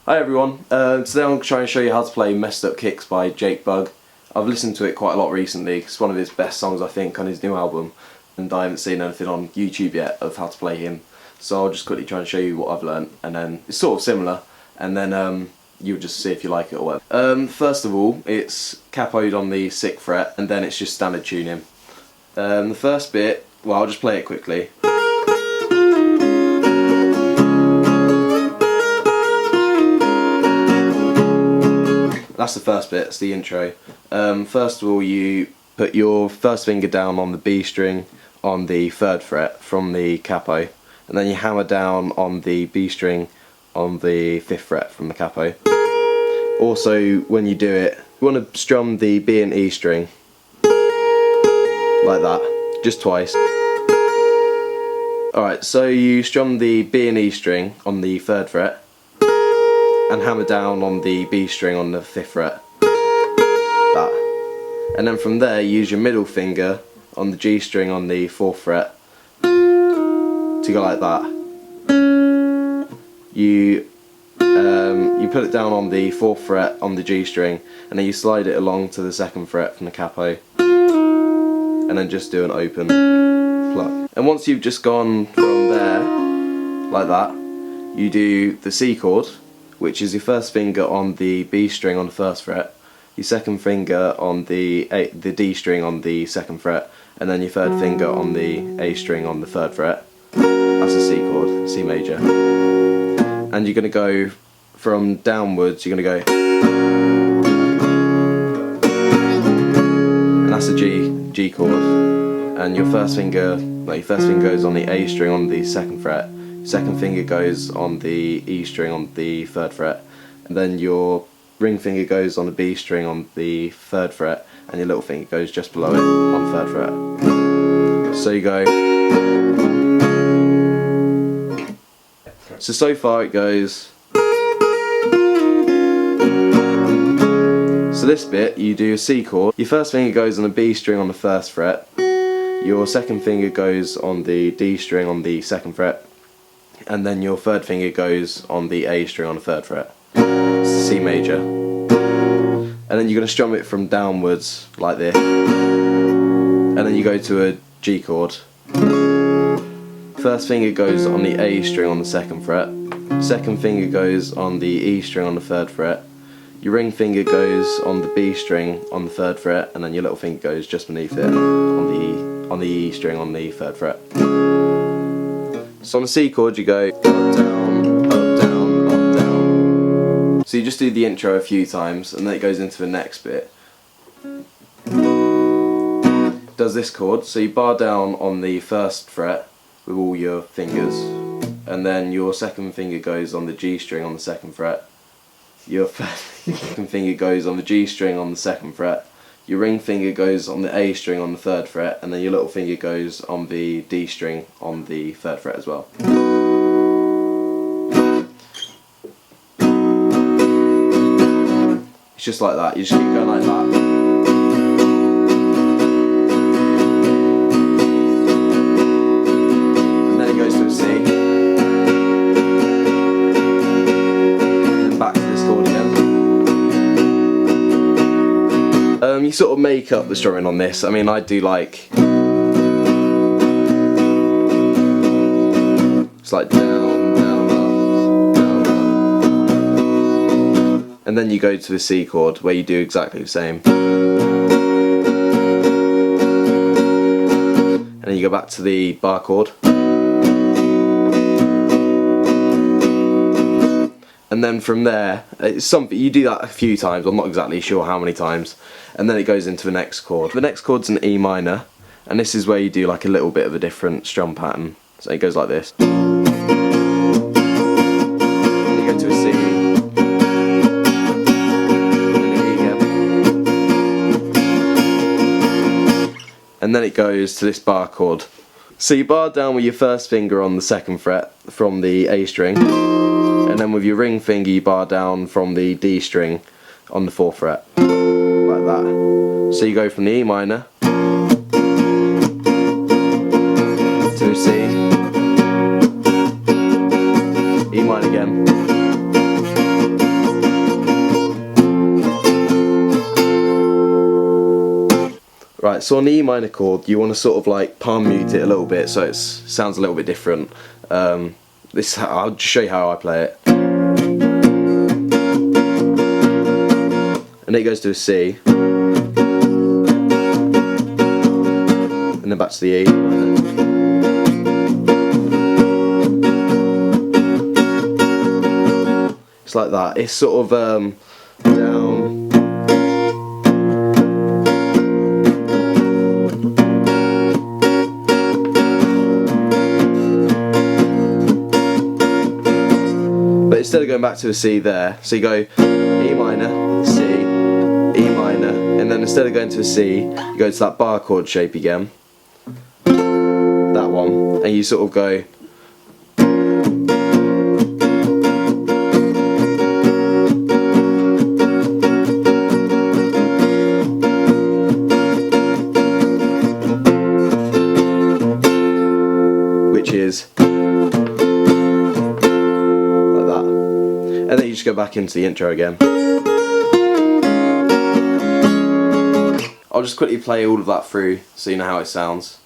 Hi everyone, today I'm going to try and show you how to play Messed Up Kicks by Jake Bugg. I've listened to it quite a lot recently. It's one of his best songs I think on his new album, and I haven't seen anything on YouTube yet of how to play him, so I'll just quickly try and show you what I've learnt, and then it's sort of similar, and then you'll just see if you like it or whatever. First of all, it's capoed on the 6th fret, and then it's just standard tuning. The first bit, well, I'll just play it quickly. That's the first bit, it's the intro. First of all, you put your first finger down on the B string on the 3rd fret from the capo, and then you hammer down on the B string on the 5th fret from the capo. Also, when you do it, you want to strum the B and E string like that, just twice. Alright, so you strum the B and E string on the 3rd fret and hammer down on the B string on the 5th fret. That. And then from there, you use your middle finger on the G string on the 4th fret to go like that. You put it down on the 4th fret on the G string, and then you slide it along to the 2nd fret from the capo, and then just do an open pluck. And once you've just gone from there, like that, you do the C chord, which is your first finger on the B string on the 1st fret, your second finger on the D string on the 2nd fret, and then your third finger on the A string on the 3rd fret. That's a C chord, C major. And you're going to go from downwards, you're going to go, and that's a G chord. And your first finger goes on the A string on the 2nd fret. Second finger goes on the E string on the 3rd fret, and then your ring finger goes on the B string on the 3rd fret, and your little finger goes just below it on the 3rd fret. So you go. So far it goes. So this bit, you do a C chord. Your first finger goes on the B string on the 1st fret. Your second finger goes on the D string on the 2nd fret. And then your third finger goes on the A string on the 3rd fret. It's C major. And then you're going to strum it from downwards like this. And then you go to a G chord. First finger goes on the A string on the 2nd fret. Second finger goes on the E string on the 3rd fret. Your ring finger goes on the B string on the 3rd fret, and then your little finger goes just beneath it on the E string on the 3rd fret. So on the C chord you go up, down, up, down, up, down. So you just do the intro a few times, and then it goes into the next bit. It does this chord, so you bar down on the 1st fret with all your fingers, and then your second finger goes on the G string on the 2nd fret. Your second finger goes on the G string on the 2nd fret. Your ring finger goes on the A string on the 3rd fret, and then your little finger goes on the D string on the 3rd fret as well. It's just like that, you just keep going like that. And then it goes to a C. And then back to this chord again. You sort of make up the strumming on this. I mean, I do like, it's like down, down, up, down, up. And then you go to the C chord where you do exactly the same. And then you go back to the bar chord. And then from there, it's something you do that a few times. I'm not exactly sure how many times. And then it goes into the next chord. The next chord's an E minor, and this is where you do like a little bit of a different strum pattern. So it goes like this. And you go to a C, and an E again. And then it goes to this bar chord. So you bar down with your first finger on the 2nd fret from the A string. And then with your ring finger you bar down from the D string on the 4th fret, like that. So you go from the E minor to a C, E minor again, so on the E minor chord, you want to sort of like palm mute it a little bit so it sounds a little bit different. I'll just show you how I play it. And then it goes to a C, and then back to the E. It's like that. It's sort of down. But instead of going back to a C there, so you go E minor, C, E minor, and then instead of going to a C, you go to that bar chord shape again, that one, and you sort of go which is like that, and then you just go back into the intro again. I'll just quickly play all of that through so you know how it sounds.